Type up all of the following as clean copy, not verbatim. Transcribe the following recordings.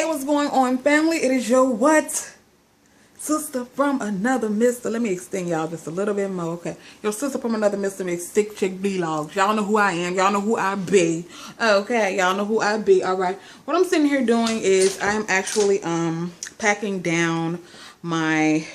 what's going on, family? It is your what? Sister from another mister. Let me extend y'all just a little bit more, okay? Your sister from another mister makes ThickChickVlogs. Y'all know who I am. Y'all know who I be. Okay, y'all know who I be. All right. What I'm sitting here doing is I'm actually packing down my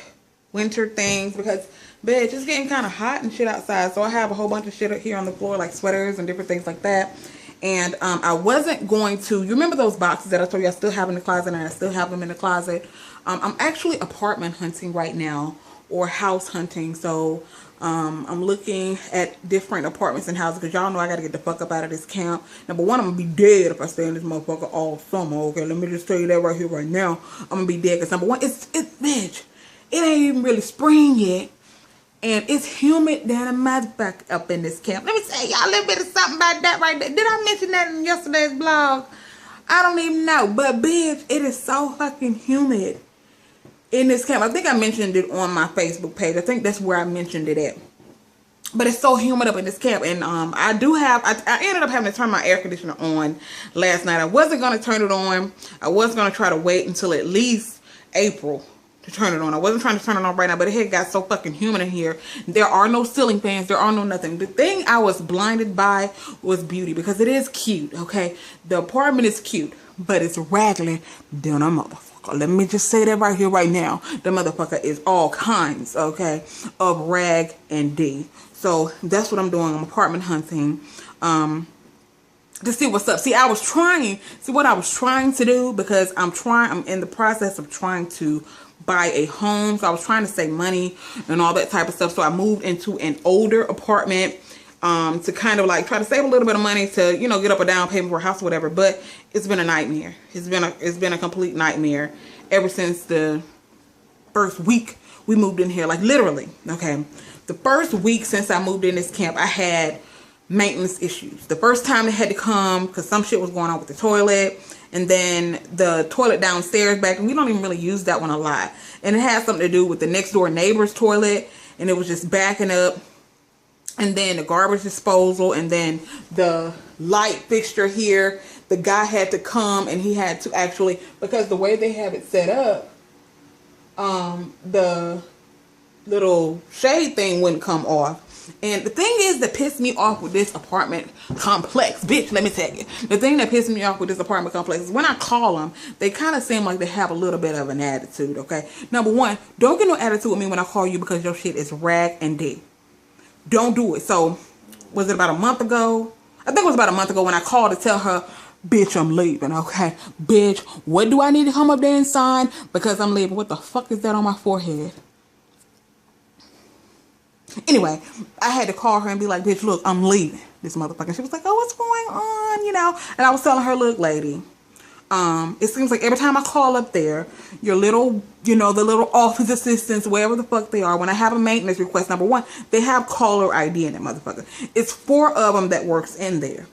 winter things because, bitch, it's getting kind of hot and shit outside. So I have a whole bunch of shit here on the floor, like sweaters and different things like that. And I wasn't going to, you remember those boxes that I told you I still have in the closet, and I still have them in the closet. I'm actually apartment hunting right now, or house hunting. So I'm looking at different apartments and houses, because y'all know I got to get the fuck up out of this camp. Number one, I'm going to be dead if I stay in this motherfucker all summer, okay? Let me just tell you that right here, right now. I'm going to be dead because number one, it's bitch, it ain't even really spring yet. And it's humid down in my back up in this camp. Let me tell y'all a little bit of something about that right there. Did I mention that in yesterday's vlog? I don't even know. But bitch, it is so fucking humid in this camp. I think I mentioned it on my Facebook page. I think that's where I mentioned it at. But it's so humid up in this camp. And I ended up having to turn my air conditioner on last night. I wasn't going to turn it on. I was going to try to wait until at least April to turn it on. I wasn't trying to turn it on right now, but it had got so fucking humid in here. There are no ceiling fans. There are no nothing. The thing I was blinded by was beauty, because it is cute, okay? The apartment is cute, but it's raggedy than a motherfucker. Let me just say that right here, right now. The motherfucker is all kinds, okay, of rag and D. So that's what I'm doing. I'm apartment hunting. To see what's up. See, what I was trying to do, because I'm in the process of trying to buy a home. So I was trying to save money and all that type of stuff. So I moved into an older apartment to kind of like try to save a little bit of money to, you know, get up a down payment for a house or whatever. But it's been a nightmare. It's been a complete nightmare ever since the first week we moved in here. Like literally, okay. The first week since I moved in this camp, I had maintenance issues. The first time they had to come because some shit was going on with the toilet, and then the toilet downstairs back, and we don't even really use that one a lot, and it had something to do with the next door neighbor's toilet, and it was just backing up. And then the garbage disposal, and then the light fixture here, the guy had to come, and he had to actually, because the way they have it set up, the little shade thing wouldn't come off. And the thing is that pissed me off with this apartment complex, bitch, let me tell you. The thing that pissed me off with this apartment complex is when I call them, they kind of seem like they have a little bit of an attitude, okay? Number one, don't get no attitude with me when I call you because your shit is rag and D. Don't do it. So, was it about a month ago? I think it was about a month ago when I called to tell her, bitch, I'm leaving, okay? Bitch, what do I need to come up there and sign? Because I'm leaving. What the fuck is that on my forehead? Anyway, I had to call her and be like, bitch, look, I'm leaving this motherfucker. She was like, oh, what's going on? You know, and I was telling her, look, lady, it seems like every time I call up there, your little, you know, the little office assistants, wherever the fuck they are, when I have a maintenance request, number one, they have caller ID in that motherfucker. It's 4 of them that works in there.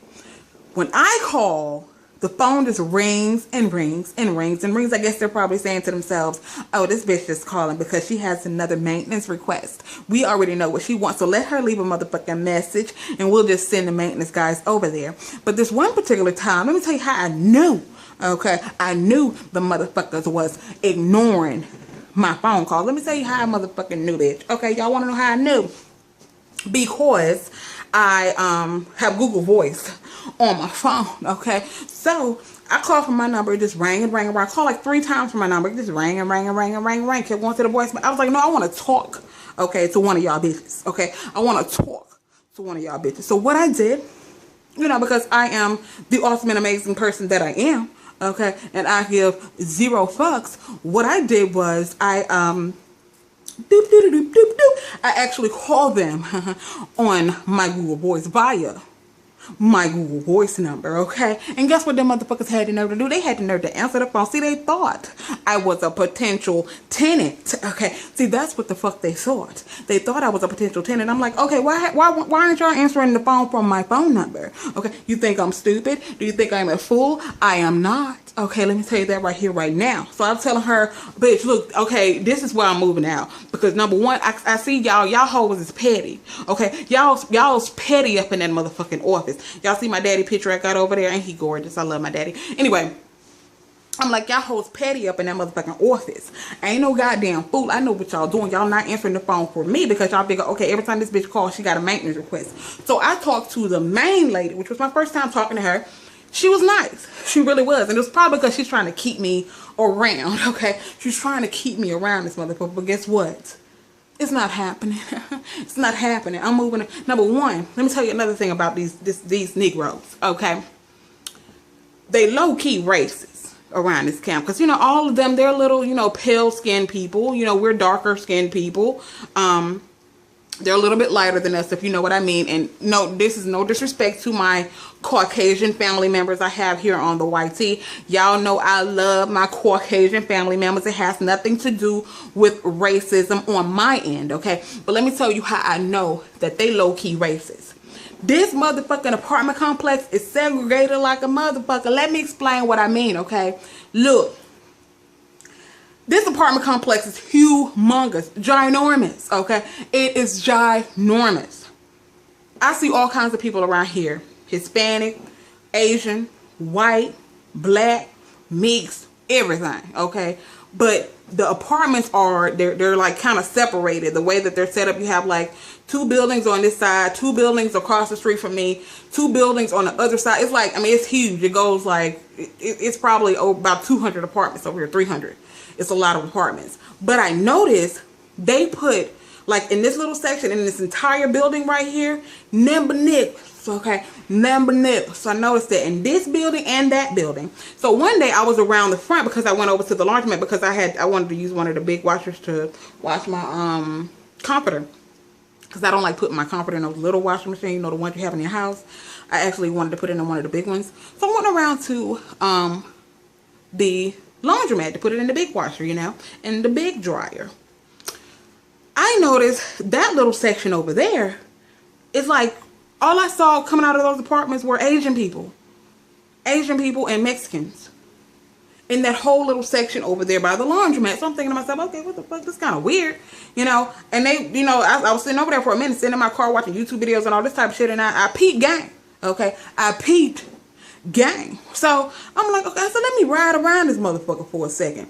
When I call, the phone just rings and rings and rings and rings. I guess they're probably saying to themselves, oh, this bitch is calling because she has another maintenance request. We already know what she wants, so let her leave a motherfucking message and we'll just send the maintenance guys over there. But this one particular time, let me tell you how I knew, okay? I knew the motherfuckers was ignoring my phone call. Let me tell you how I motherfucking knew, bitch. Okay, y'all want to know how I knew? Because I have Google Voice on my phone, okay? So I called from my number, it just rang and rang and rang. I called like 3 times from my number, it just rang and rang and rang and rang and rang. Kept going to the voicemail. I was like, no, I want to talk, okay, to one of y'all bitches, okay? I want to talk to one of y'all bitches. So what I did, you know, because I am the awesome and amazing person that I am, okay, and I give 0 fucks, what I did was I I actually called them on my Google Voice via my Google Voice number, okay? And guess what them motherfuckers had the nerve to do? They had the nerve to answer the phone. See, they thought I was a potential tenant, okay? See, that's what the fuck they thought. They thought I was a potential tenant. I'm like, okay, why aren't y'all answering the phone from my phone number? Okay, you think I'm stupid? Do you think I'm a fool? I am not. Okay, let me tell you that right here, right now. So I'm telling her, bitch, look, okay, this is why I'm moving out. Because number one, I see y'all hoes is petty. Okay, y'all's petty up in that motherfucking office. Y'all see my daddy picture I got over there? Ain't he gorgeous? I love my daddy. Anyway, I'm like, y'all hoes petty up in that motherfucking office. I ain't no goddamn fool. I know what y'all doing. Y'all not answering the phone for me because y'all figure, okay, every time this bitch calls, she got a maintenance request. So I talked to the main lady, which was my first time talking to her. She was nice. She really was. And it was probably because she's trying to keep me around, okay? She's trying to keep me around this motherfucker. But guess what? It's not happening. It's not happening. I'm moving. Number one, let me tell you another thing about these Negroes, okay? They low-key racist around this camp, because, you know, all of them, they're little, you know, pale-skinned people. You know, we're darker-skinned people. They're a little bit lighter than us, if you know what I mean. And no, this is no disrespect to my Caucasian family members I have here on the YT. Y'all know I love my Caucasian family members. It has nothing to do with racism on my end, okay? But let me tell you how I know that they low-key racist. This motherfucking apartment complex is segregated like a motherfucker. Let me explain what I mean, okay? Look. This apartment complex is humongous, ginormous, okay? It is ginormous. I see all kinds of people around here. Hispanic, Asian, white, black, mixed, everything, okay? But the apartments are, they're like kind of separated. The way that they're set up, you have like 2 buildings on this side, 2 buildings across the street from me, 2 buildings on the other side. It's like, I mean, it's huge. It goes like, it's probably about 200 apartments over here, 300. It's a lot of apartments. But I noticed they put, like, in this little section, in this entire building right here, number nickels, okay? Number nickels. So I noticed that in this building and that building. So one day I was around the front because I went over to the laundromat because I wanted to use one of the big washers to wash my comforter. Because I don't like putting my comforter in those little washing machines, you know, the ones you have in your house. I actually wanted to put it in one of the big ones. So I went around to the laundromat to put it in the big washer, you know, and the big dryer. I noticed that little section over there is like, all I saw coming out of those apartments were Asian people and Mexicans in that whole little section over there by the laundromat. So I'm thinking to myself, okay, what the fuck, this is kind of weird, you know. And they, you know, I was sitting over there for a minute, sitting in my car watching YouTube videos and all this type of shit, and I peeped gang, okay, I peeped gang. So I'm like, okay, so let me ride around this motherfucker for a second.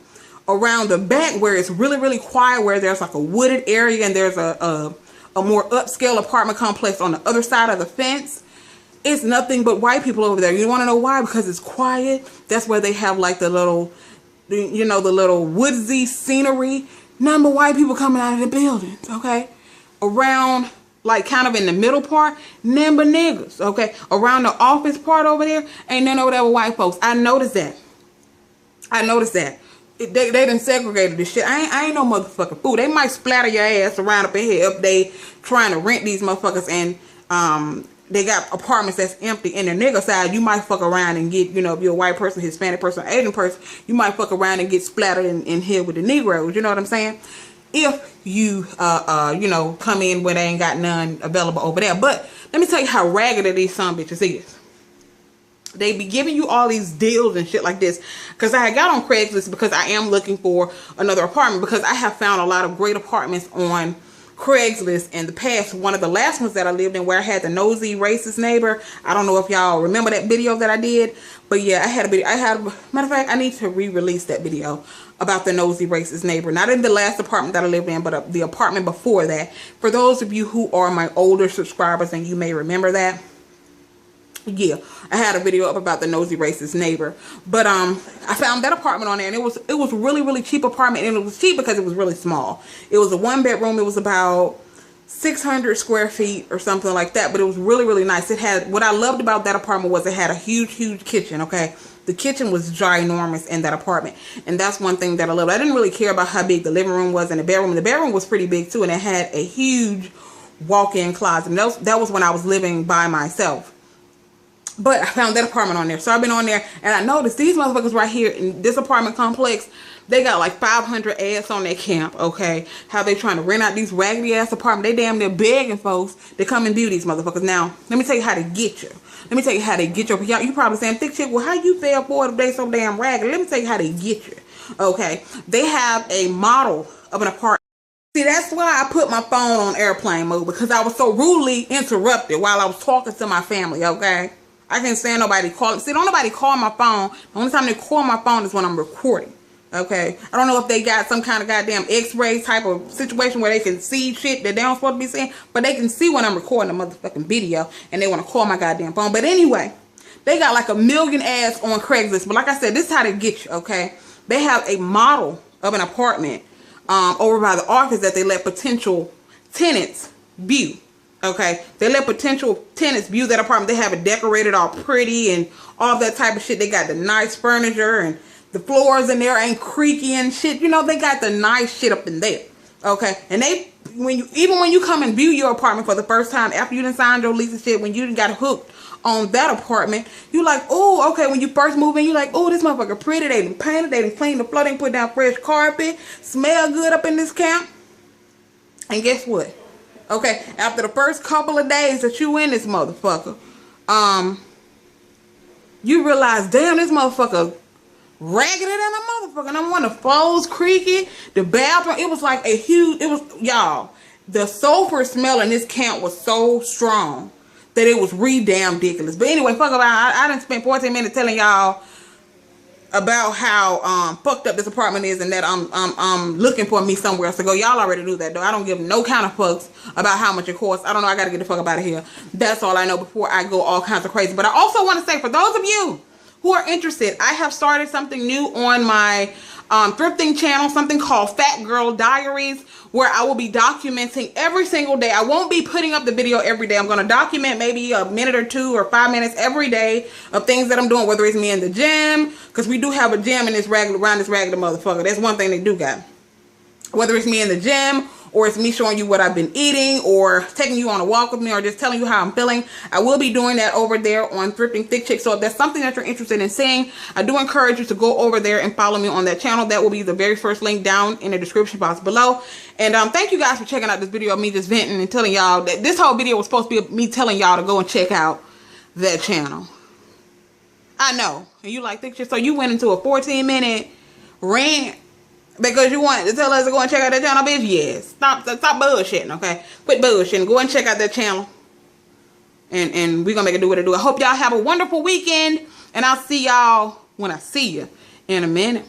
Around the back where it's really, really quiet, where there's like a wooded area and there's a more upscale apartment complex on the other side of the fence. It's nothing but white people over there. You want to know why? Because it's quiet. That's where they have like the little, you know, the little woodsy scenery. None but white people coming out of the buildings, okay? Around, like, kind of in the middle part, none but niggas, okay? Around the office part over there, ain't none over there with white folks. I noticed that. They done segregated this shit. I ain't no motherfucking fool. They might splatter your ass around up in here if they trying to rent these motherfuckers and they got apartments that's empty. In the nigga side, you might fuck around and get, you know, if you're a white person, Hispanic person, Asian person, you might fuck around and get splattered in here with the Negroes. You know what I'm saying? If you, you know, come in where they ain't got none available over there. But let me tell you how raggedy these son bitches is. They be giving you all these deals and shit like this. Because I got on Craigslist because I am looking for another apartment. Because I have found a lot of great apartments on Craigslist in the past. One of the last ones that I lived in, where I had the nosy racist neighbor. I don't know if y'all remember that video that I did. But yeah, I had a video. Matter of fact, I need to re-release that video about the nosy racist neighbor. Not in the last apartment that I lived in, but the apartment before that. For those of you who are my older subscribers and you may remember that. Yeah, I had a video up about the nosy racist neighbor. But I found that apartment on there, and it was really, really cheap apartment. And it was cheap because it was really small. It was a 1-bedroom. It was about 600 square feet or something like that. But it was really, really nice. It had, what I loved about that apartment was it had a huge, huge kitchen, okay? The kitchen was ginormous in that apartment. And that's one thing that I loved. I didn't really care about how big the living room was and the bedroom. The bedroom was pretty big too, and it had a huge walk-in closet. And that was when I was living by myself. But I found that apartment on there. So I've been on there, and I noticed these motherfuckers right here in this apartment complex, they got like 500 ads on their camp, okay? How they trying to rent out these raggedy ass apartments. They damn near begging folks to come and view these motherfuckers. Now, let me tell you how to get you. Let me tell you how they get you. You probably saying, Thick Chick, well, how you pay for it if they so damn raggedy? Let me tell you how they get you, okay? They have a model of an apartment. See, that's why I put my phone on airplane mode, because I was so rudely interrupted while I was talking to my family, okay? I can't stand nobody calling. See, don't nobody call my phone. The only time they call my phone is when I'm recording. Okay? I don't know if they got some kind of goddamn x-ray type of situation where they can see shit that they don't supposed to be seeing. But they can see when I'm recording a motherfucking video. And they want to call my goddamn phone. But anyway, they got like 1 million ads on Craigslist. But like I said, this is how they get you, okay? They have a model of an apartment over by the office that they let potential tenants view. Okay, they let potential tenants view that apartment. They have it decorated all pretty and all that type of shit. They got the nice furniture and the floors in there ain't creaky and shit. You know, they got the nice shit up in there. Okay, and they, even when you come and view your apartment for the first time after you done signed your lease and shit, when you done got hooked on that apartment, you like, oh, okay, when you first move in, you like, oh, this motherfucker pretty. They done painted, they done cleaned the floor, they done put down fresh carpet, smell good up in this camp. And guess what? Okay, after the first couple of days that you in this motherfucker, you realize, damn, this motherfucker raggedy than a motherfucker. And I'm one of the floors creaky, the bathroom, it was like a huge, it was, y'all, the sulfur smell in this camp was so strong that it was damn ridiculous. But anyway, fuck about, I done spent 14 minutes telling y'all about how fucked up this apartment is and that I'm looking for me somewhere else to go. Y'all already knew that though. I don't give no kind of fucks about how much it costs. I don't know. I gotta get the fuck up out of here. That's all I know before I go all kinds of crazy. But I also want to say, for those of you who are interested, I have started something new on my thrifting channel, something called Fat Girl Diaries, where I will be documenting every single day. I won't be putting up the video every day. I'm going to document maybe a minute or 2 or 5 minutes every day of things that I'm doing, whether it's me in the gym, because we do have a gym in this around this regular motherfucker. That's one thing they do got. Whether it's me in the gym, or it's me showing you what I've been eating, or taking you on a walk with me, or just telling you how I'm feeling, I will be doing that over there on Thrifting Thick Chick. So if that's something that you're interested in seeing, I do encourage you to go over there and follow me on that channel. That will be the very first link down in the description box below. And thank you guys for checking out this video of me just venting and telling y'all that this whole video was supposed to be me telling y'all to go and check out that channel. I know. And you like Thick Chick, so you went into a 14-minute rant because you wanted to tell us to go and check out that channel, bitch? Yes. Stop bullshitting, okay? Quit bullshitting. Go and check out that channel. And we're going to make it do what it do. I hope y'all have a wonderful weekend. And I'll see y'all when I see you in a minute.